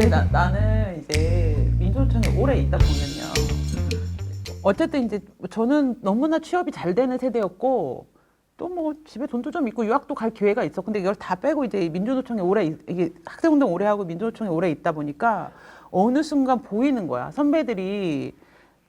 근데 나는 이제 민주노총에 오래 있다 보면요. 어쨌든 이제 저는 너무나 취업이 잘 되는 세대였고 또 뭐 집에 돈도 좀 있고 유학도 갈 기회가 있어. 근데 이걸 다 빼고 이제 민주노총에 이게 학생운동 오래 하고 민주노총에 오래 있다 보니까 어느 순간 보이는 거야. 선배들이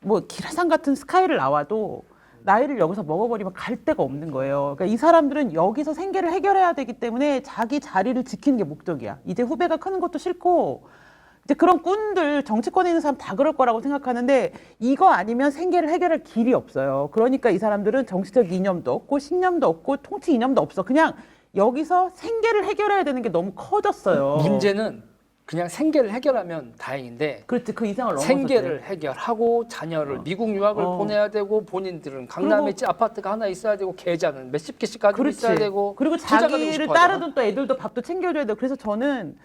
뭐 기라상 같은 스카이를 나와도 나이를 여기서 먹어버리면 갈 데가 없는 거예요. 그러니까 이 사람들은 여기서 생계를 해결해야 되기 때문에 자기 자리를 지키는 게 목적이야. 이제 후배가 크는 것도 싫고 이제 그런 꾼들 정치권에 있는 사람 다 그럴 거라고 생각하는데 이거 아니면 생계를 해결할 길이 없어요. 그러니까 이 사람들은 정치적 이념도 없고 신념도 없고 통치 이념도 없어. 그냥 여기서 생계를 해결해야 되는 게 너무 커졌어요. 문제는 그냥 생계를 해결하면 다행인데 그렇지, 그 이상을 넘어서 생계를 해결하고 자녀를 미국 유학을 보내야 되고 본인들은 강남에 아파트가 하나 있어야 되고 계좌는 몇십 개씩 가지고 있어야 되고 그리고 자기를 따르던 또 애들도 밥도 챙겨줘야 되고 그래서 저는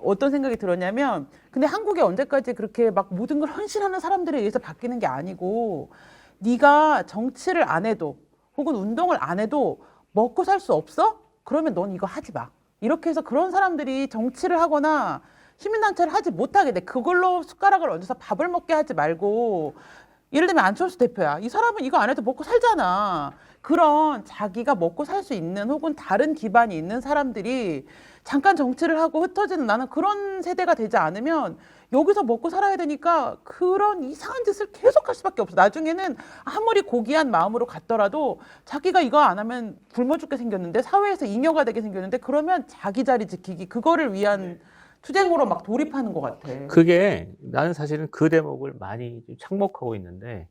어떤 생각이 들었냐면 근데 한국이 언제까지 그렇게 막 모든 걸 헌신하는 사람들에 의해서 바뀌는 게 아니고 네가 정치를 안 해도 혹은 운동을 안 해도 먹고 살 수 없어? 그러면 넌 이거 하지 마. 이렇게 해서 그런 사람들이 정치를 하거나 시민단체를 하지 못하게 돼. 그걸로 숟가락을 얹어서 밥을 먹게 하지 말고 예를 들면 안철수 대표야. 이 사람은 이거 안 해도 먹고 살잖아. 그런 자기가 먹고 살 수 있는 혹은 다른 기반이 있는 사람들이 잠깐 정치를 하고 흩어지는 나는 그런 세대가 되지 않으면 여기서 먹고 살아야 되니까 그런 이상한 짓을 계속 할 수밖에 없어. 나중에는 아무리 고귀한 마음으로 갔더라도 자기가 이거 안 하면 굶어 죽게 생겼는데 사회에서 잉여가 되게 생겼는데 그러면 자기 자리 지키기 그거를 위한 투쟁으로 막 돌입하는 것 같아. 그게 나는 사실은 그 대목을 많이 좀 착목하고 있는데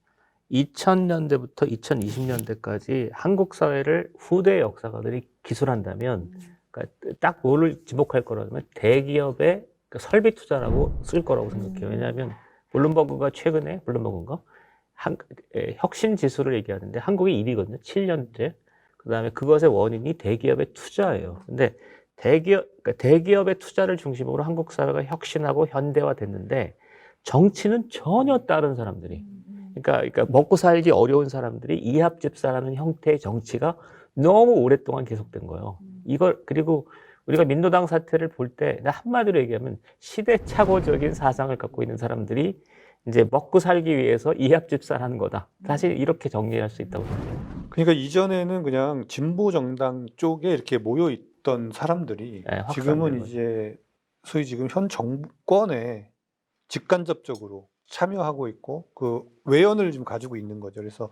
2000년대부터 2020년대까지 한국 사회를 후대 역사가들이 기술한다면 그러니까 딱 뭐를 지목할 거라면 대기업의 그 설비 투자라고 쓸 거라고 생각해요. 왜냐하면 블룸버그가 최근에 블룸버그인가 혁신 지수를 얘기하는데 한국이 1위거든요. 7년째. 그다음에 그것의 원인이 대기업의 투자예요. 근데 그러니까 대기업의 투자를 중심으로 한국 사회가 혁신하고 현대화됐는데 정치는 전혀 다른 사람들이 그러니까 먹고 살기 어려운 사람들이 이합집사라는 형태의 정치가 너무 오랫동안 계속된 거예요. 그리고 우리가 민노당 사태를 볼 때 한마디로 얘기하면 시대착오적인 사상을 갖고 있는 사람들이 이제 먹고 살기 위해서 이합집사하는 거다. 사실 이렇게 정리할 수 있다고 생각해요. 그러니까 이전에는 그냥 진보 정당 쪽에 이렇게 모여 있던 사람들이 지금은 이제 소위 지금 현 정권에 직간접적으로 참여하고 있고 그 외연을 지금 가지고 있는 거죠. 그래서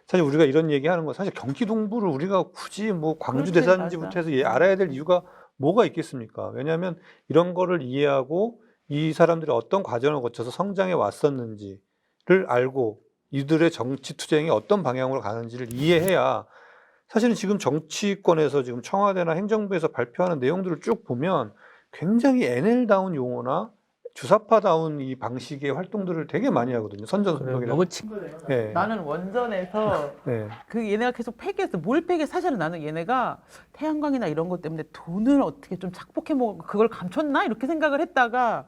사실 우리가 이런 얘기하는 건 사실 경기 동부를 우리가 굳이 뭐 광주 그렇지, 대산지부터 해서 알아야 될 이유가 뭐가 있겠습니까? 왜냐하면 이런 거를 이해하고 이 사람들이 어떤 과정을 거쳐서 성장해 왔었는지를 알고 이들의 정치 투쟁이 어떤 방향으로 가는지를 이해해야 사실은 지금 정치권에서 지금 청와대나 행정부에서 발표하는 내용들을 쭉 보면 굉장히 NL다운 용어나 주사파다운 이 방식의 활동들을 되게 많이 하거든요. 선전선동이라고. 너무 친구네요. 네. 나는 원전에서 네. 그 얘네가 계속 폐기했어. 뭘 폐기해? 사실은 나는 얘네가 태양광이나 이런 것 때문에 돈을 어떻게 좀 착복해 먹고 그걸 감췄나? 이렇게 생각을 했다가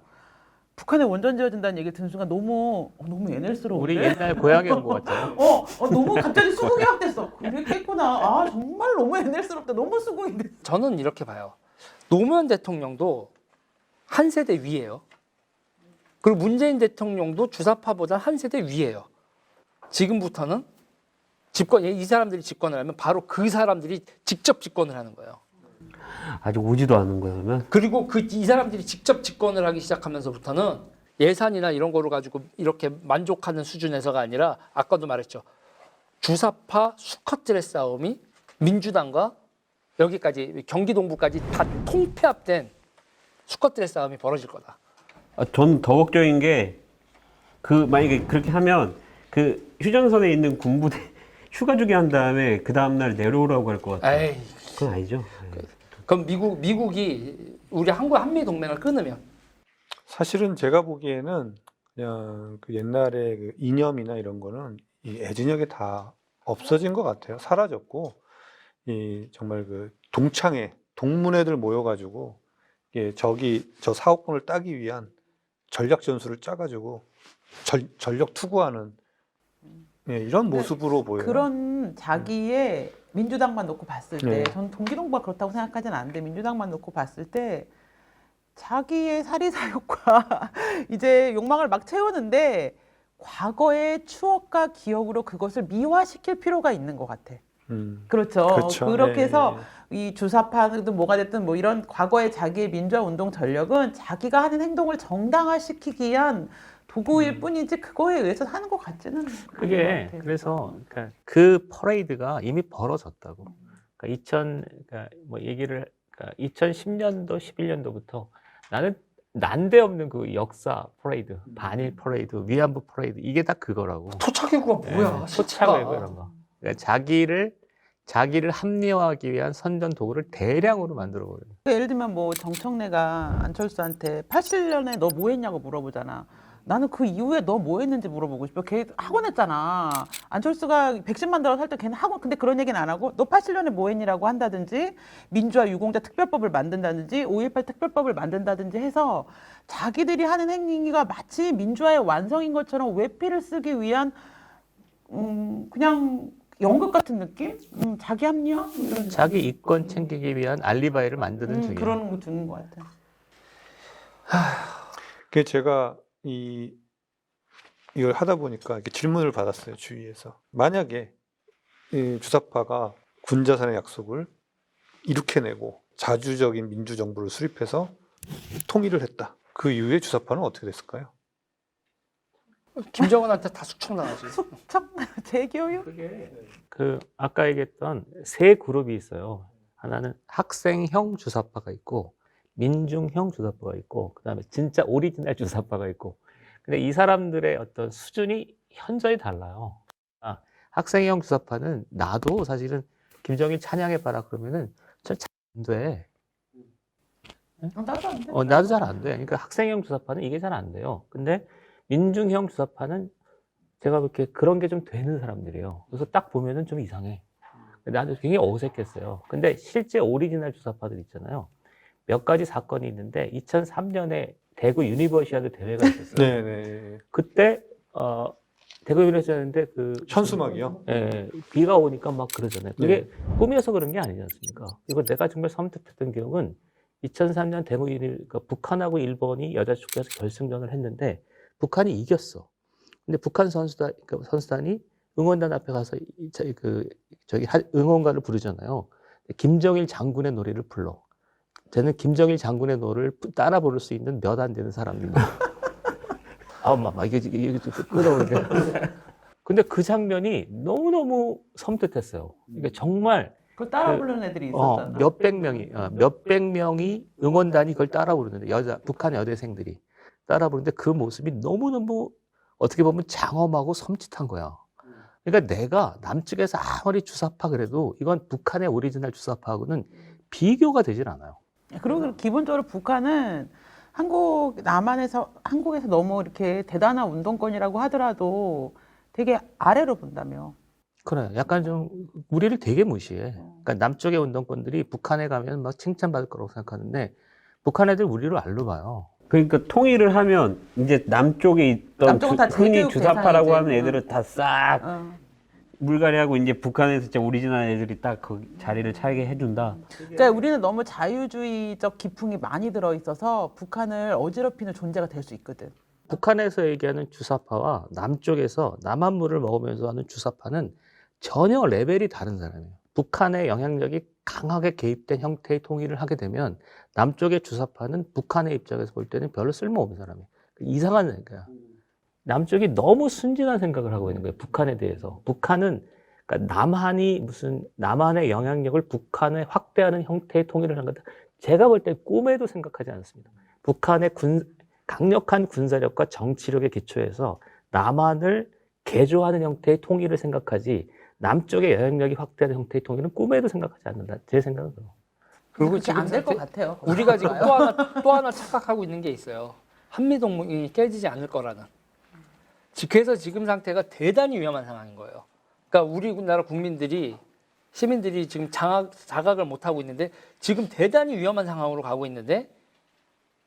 북한에 원전 지어진다는 얘기를 듣는 순간 너무 NL스러운데? 우리 옛날 고향에 온 것 같아요. 너무 갑자기 수긍이 확 됐어. 그랬겠구나. 아 정말 너무 NL스럽다. 너무 수긍이 됐어. 저는 이렇게 봐요. 노무현 대통령도 한 세대 위예요. 그리고 문재인 대통령도 주사파보다 한 세대 위예요. 지금부터는 이 사람들이 집권을 하면 바로 그 사람들이 직접 집권을 하는 거예요. 아직 오지도 않은 거야, 그러면? 그리고 이 사람들이 직접 집권을 하기 시작하면서부터는 예산이나 이런 거를 가지고 이렇게 만족하는 수준에서가 아니라 아까도 말했죠. 주사파 수컷들의 싸움이 민주당과 여기까지 경기 동부까지 다 통폐합된 수컷들의 싸움이 벌어질 거다. 전 더 걱정인 게, 만약에 그렇게 하면, 휴전선에 있는 군부대 휴가 주게 한 다음에, 그 다음날 내려오라고 할 것 같아요. 에이, 그건 아니죠. 그럼 미국이 우리 한미 동맹을 끊으면? 사실은 제가 보기에는 그냥 그 옛날에 그 이념이나 이런 거는 이 애진역에 다 없어진 것 같아요. 사라졌고, 정말 그 동문회들 모여가지고, 저 사업권을 따기 위한 전략 전술을 짜가지고 전력 투구하는 이런 모습으로 보여요. 그런 자기의 민주당만 놓고 봤을 때, 네. 전 동기동부가 그렇다고 생각하지는 않는데 민주당만 놓고 봤을 때 자기의 사리사욕과 이제 욕망을 막 채우는데 과거의 추억과 기억으로 그것을 미화시킬 필요가 있는 것 같아. 그렇죠. 그렇죠. 그렇게 예, 해서 이 주사파든 뭐가 됐든 뭐 이런 과거의 자기의 민주화 운동 전력은 자기가 하는 행동을 정당화시키기 위한 도구일 뿐이지 그거에 의해서 하는 것 같지는 않은 것 그게 같아요. 그래서 그러니까 그 퍼레이드가 이미 벌어졌다고. 그러니까 뭐 얘기를 그러니까 2010년도 11년도부터 나는 난데없는 그 역사 퍼레이드, 반일 퍼레이드, 위안부 퍼레이드 이게 다 그거라고. 토착외구가 뭐야? 토착외고 이런 거. 그러니까 자기를 합리화하기 위한 선전 도구를 대량으로 만들어 버려요. 예를 들면 뭐 정청래가 안철수한테 87년에 너 뭐 했냐고 물어보잖아. 나는 그 이후에 너 뭐 했는지 물어보고 싶어. 걔 학원했잖아. 안철수가 백신 만들어서 할 때 걔는 학원, 근데 그런 얘기는 안 하고 너 87년에 뭐 했니라고 한다든지 민주화 유공자 특별법을 만든다든지 5.18 특별법을 만든다든지 해서 자기들이 하는 행위가 마치 민주화의 완성인 것처럼 외피를 쓰기 위한 그냥 연극 같은 느낌? 자기 합리화? 이런 자기 이권 챙기기 위한 알리바이를 만드는 중이에요. 그런 거 주는 것 같아. 그 제가 이걸 하다 보니까 이렇게 질문을 받았어요, 주위에서. 만약에 이 주사파가 군자산의 약속을 이렇게 내고 자주적인 민주정부를 수립해서 통일을 했다. 그 이후에 주사파는 어떻게 됐을까요? 김정은한테 다 숙청당하지. 숙청 재교육? 그 아까 얘기했던 세 그룹이 있어요. 하나는 학생형 주사파가 있고 민중형 주사파가 있고 그다음에 진짜 오리지널 주사파가 있고. 근데 이 사람들의 어떤 수준이 현저히 달라요. 학생형 주사파는 나도 사실은 김정일 찬양해봐라 그러면은 잘 안 돼. 나도 안 돼. 나도 잘 안 돼. 그러니까 학생형 주사파는 이게 잘 안 돼요. 근데 민중형 주사파는 제가 그렇게 그런 게 좀 되는 사람들이에요. 그래서 딱 보면은 좀 이상해. 나도 굉장히 어색했어요. 근데 실제 오리지널 주사파들 있잖아요. 몇 가지 사건이 있는데 2003년에 대구 유니버시아드 대회가 있었어요. 네네. 그때 대구 유니버시아드인데 그 현수막이요? 예, 비가 오니까 막 그러잖아요. 그게 꿈이어서 그런 게 아니지 않습니까? 이거 내가 정말 섬뜩했던 기억은 2003년 대구 그러니까 북한하고 일본이 여자 축구에서 결승전을 했는데 북한이 이겼어. 근데 북한 선수단이 응원단 앞에 가서 응원가를 부르잖아요. 김정일 장군의 노래를 불러. 쟤는 김정일 장군의 노래를 따라 부를 수 있는 몇 안 되는 사람입니다. 이게 끌어오는데. 근데 그 장면이 너무너무 섬뜩했어요. 그러니까 정말 그걸 따라 부르는 애들이 있었잖아. 몇백 명이 응원단이 그걸 따라 부르는데 북한 여대생들이 따라 부르는데 그 모습이 너무너무 어떻게 보면 장엄하고 섬찟한 거야. 그러니까 내가 남측에서 아무리 주사파 그래도 이건 북한의 오리지널 주사파하고는 비교가 되질 않아요. 그리고 기본적으로 북한은 한국에서 너무 이렇게 대단한 운동권이라고 하더라도 되게 아래로 본다며. 그래, 약간 좀 우리를 되게 무시해. 그러니까 남쪽의 운동권들이 북한에 가면 막 칭찬받을 거라고 생각하는데 북한 애들 우리를 알로 봐요. 그러니까 통일을 하면 이제 남쪽에 있던 남쪽은 다 흔히 재교육 주사파라고 대상이지. 하는 애들을 다 싹 어. 물갈이하고 이제 북한에서 진짜 오리지널 애들이 딱 그 자리를 차게 해준다. 그러니까 우리는 너무 자유주의적 기풍이 많이 들어있어서 북한을 어지럽히는 존재가 될 수 있거든. 북한에서 얘기하는 주사파와 남쪽에서 남한물을 먹으면서 하는 주사파는 전혀 레벨이 다른 사람이에요. 북한의 영향력이 강하게 개입된 형태의 통일을 하게 되면 남쪽의 주사파는 북한의 입장에서 볼 때는 별로 쓸모없는 사람이에요. 이상한 생각이야. 남쪽이 너무 순진한 생각을 하고 있는 거예요. 북한에 대해서. 북한은 그러니까 남한의 영향력을 북한에 확대하는 형태의 통일을 한 거다. 제가 볼 때 꿈에도 생각하지 않습니다. 북한의 강력한 군사력과 정치력에 기초해서 남한을 개조하는 형태의 통일을 생각하지 남쪽의 영향력이 확대하는 형태의 통일은 꿈에도 생각하지 않는다. 제 생각은 그래요. 그리고 지금 안 될 것 같아요. 우리가 지금 또 하나 착각하고 있는 게 있어요. 한미동맹이 깨지지 않을 거라는. 그래서 지금 상태가 대단히 위험한 상황인 거예요. 그러니까 우리나라 시민들이 지금 자각을 못 하고 있는데 지금 대단히 위험한 상황으로 가고 있는데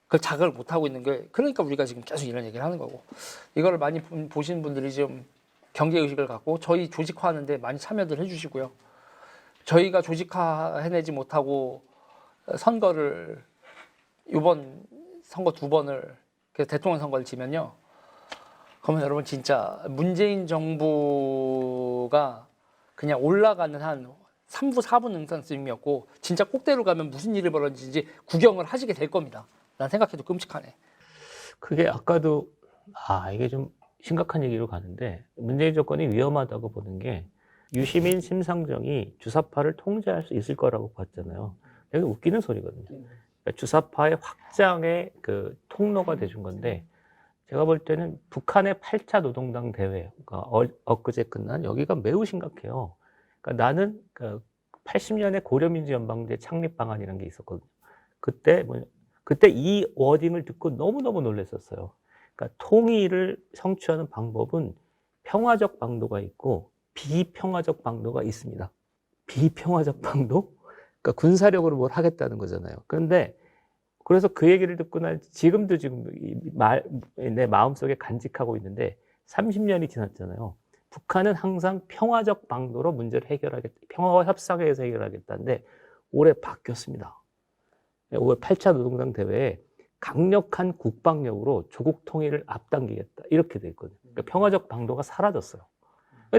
그걸 자각을 못 하고 있는 게 그러니까 우리가 지금 계속 이런 얘기를 하는 거고 이거를 많이 보시는 분들이 좀 경계 의식을 갖고 저희 조직화하는데 많이 참여들 해주시고요. 저희가 조직화 해내지 못하고 선거를 이번 선거 2번을 대통령 선거를 지면요. 그러면 여러분 진짜 문재인 정부가 그냥 올라가는 한 3부, 4분 응산쯤이었고 진짜 꼭대로 가면 무슨 일이 벌어지는지 구경을 하시게 될 겁니다. 난 생각해도 끔찍하네. 그게 아까도 이게 좀 심각한 얘기로 가는데 문재인 정권이 위험하다고 보는 게 유시민 심상정이 주사파를 통제할 수 있을 거라고 봤잖아요. 이게 웃기는 소리거든요. 그러니까 주사파의 확장의 그 통로가 돼준 건데 제가 볼 때는 북한의 8차 노동당 대회가 엊그제 끝난 여기가 매우 심각해요. 그러니까 나는 그 80년에 고려민주연방제 창립 방안이라는 게 있었거든요. 그때 이 워딩을 듣고 너무너무 놀랐었어요. 그러니까 통일을 성취하는 방법은 평화적 방도가 있고 비평화적 방도가 있습니다. 비평화적 방도? 그러니까 군사력으로 뭘 하겠다는 거잖아요. 그래서 그 얘기를 듣고 난 지금도 내 마음속에 간직하고 있는데 30년이 지났잖아요. 북한은 항상 평화적 방도로 문제를 해결하겠다. 평화와 협상에 의해서 해결하겠다는데 올해 바뀌었습니다. 올해 8차 노동당 대회에 강력한 국방력으로 조국 통일을 앞당기겠다. 이렇게 돼 있거든요. 그러니까 평화적 방도가 사라졌어요.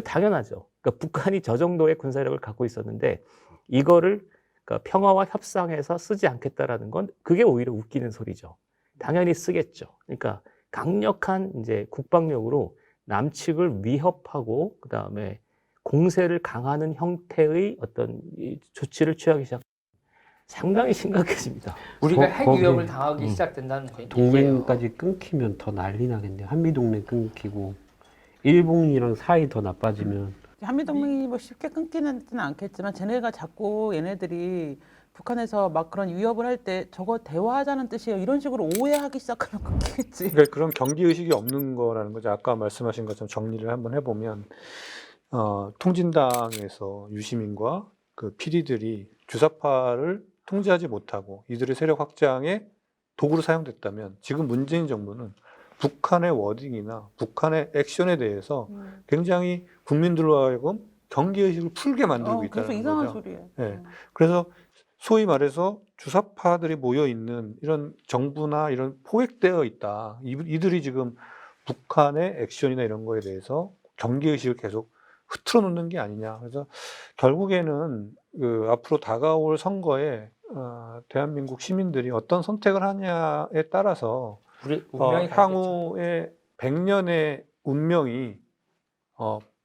당연하죠. 그러니까 북한이 저 정도의 군사력을 갖고 있었는데 이거를 그러니까 평화와 협상에서 쓰지 않겠다라는 건 그게 오히려 웃기는 소리죠. 당연히 쓰겠죠. 그러니까 강력한 이제 국방력으로 남측을 위협하고 그다음에 공세를 강화하는 형태의 어떤 조치를 취하기 시작. 상당히 심각해집니다. 우리가 핵 거기- 위협을 당하기 시작된다는 거예요. 동맹까지 끊기면 더 난리 나겠네요. 한미동맹 끊기고 일본이랑 사이 더 나빠지면 한미동맹이 뭐 쉽게 끊기는 않겠지만 쟤네가 자꾸 얘네들이 북한에서 막 그런 위협을 할 때 저거 대화하자는 뜻이에요. 이런 식으로 오해하기 시작하면 끊기겠지. 그러니까 그런 경계 의식이 없는 거라는 거죠. 아까 말씀하신 것처럼 정리를 한번 해보면 통진당에서 유시민과 그 PD들이 주사파를 통제하지 못하고 이들의 세력 확장에 도구로 사용됐다면 지금 문재인 정부는 북한의 워딩이나 북한의 액션에 대해서 굉장히 국민들로 하여금 경계의식을 풀게 만들고 그래서 있다는 이상한 거죠. 소리예요. 네. 그래서 소위 말해서 주사파들이 모여 있는 이런 정부나 이런 포획되어 있다. 이들이 지금 북한의 액션이나 이런 거에 대해서 경계의식을 계속 흐트러 놓는 게 아니냐. 그래서 결국에는 그 앞으로 다가올 선거에 대한민국 시민들이 어떤 선택을 하냐에 따라서 우리 운명이 가겠죠. 향후에 100년의 운명이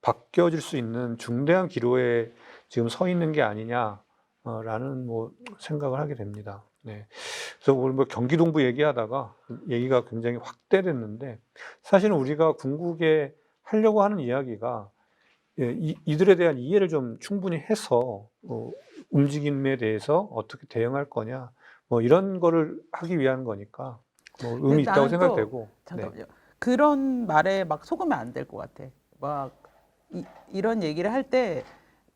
바뀌어질 수 있는 중대한 기로에 지금 서 있는 게 아니냐라는 뭐 생각을 하게 됩니다. 네. 그래서 오늘 뭐 경기동부 얘기하다가 얘기가 굉장히 확대됐는데 사실은 우리가 궁극에 하려고 하는 이야기가 이들에 대한 이해를 좀 충분히 해서 움직임에 대해서 어떻게 대응할 거냐 뭐 이런 거를 하기 위한 거니까 뭐 의미 있다고 나는 또 생각되고. 잠깐만요. 그런 말에 막 속으면 안 될 것 같아. 막 이런 얘기를 할 때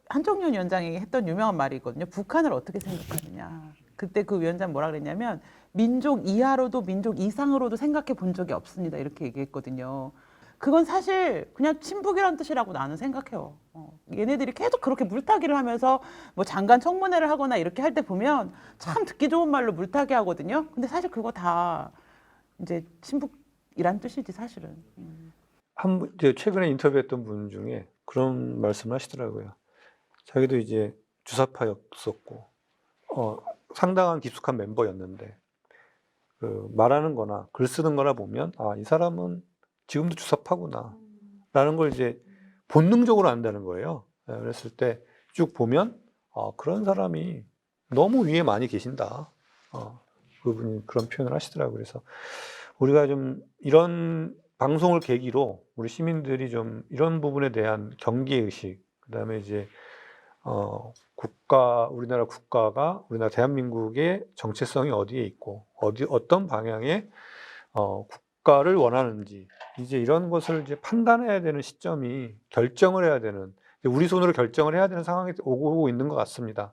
한종윤 위원장이 했던 유명한 말이 있거든요. 북한을 어떻게 생각하느냐. 그때 그 위원장 뭐라 그랬냐면 민족 이하로도 민족 이상으로도 생각해 본 적이 없습니다. 이렇게 얘기했거든요. 그건 사실 그냥 친북이란 뜻이라고 나는 생각해요. 얘네들이 계속 그렇게 물타기를 하면서 뭐 장관 청문회를 하거나 이렇게 할 때 보면 참 듣기 좋은 말로 물타기 하거든요. 근데 사실 그거 다 이제 친북이란 뜻이지 사실은. 이제 최근에 인터뷰했던 분 중에 그런 말씀을 하시더라고요. 자기도 이제 주사파였었고 상당한 깊숙한 멤버였는데 그 말하는 거나 글 쓰는 거나 보면 이 사람은 지금도 주사파구나 라는 걸 이제 본능적으로 안다는 거예요. 그랬을 때 쭉 보면 그런 사람이 너무 위에 많이 계신다. 그분이 그런 표현을 하시더라고요. 그래서 우리가 좀 이런 방송을 계기로 우리 시민들이 좀 이런 부분에 대한 경계의식, 그 다음에 이제 우리나라 국가가 우리나라 대한민국의 정체성이 어디에 있고 어떤 방향의 국가를 원하는지 이제 이런 것을 이제 판단해야 되는 시점이 결정을 해야 되는 우리 손으로 결정을 해야 되는 상황이 오고 있는 것 같습니다.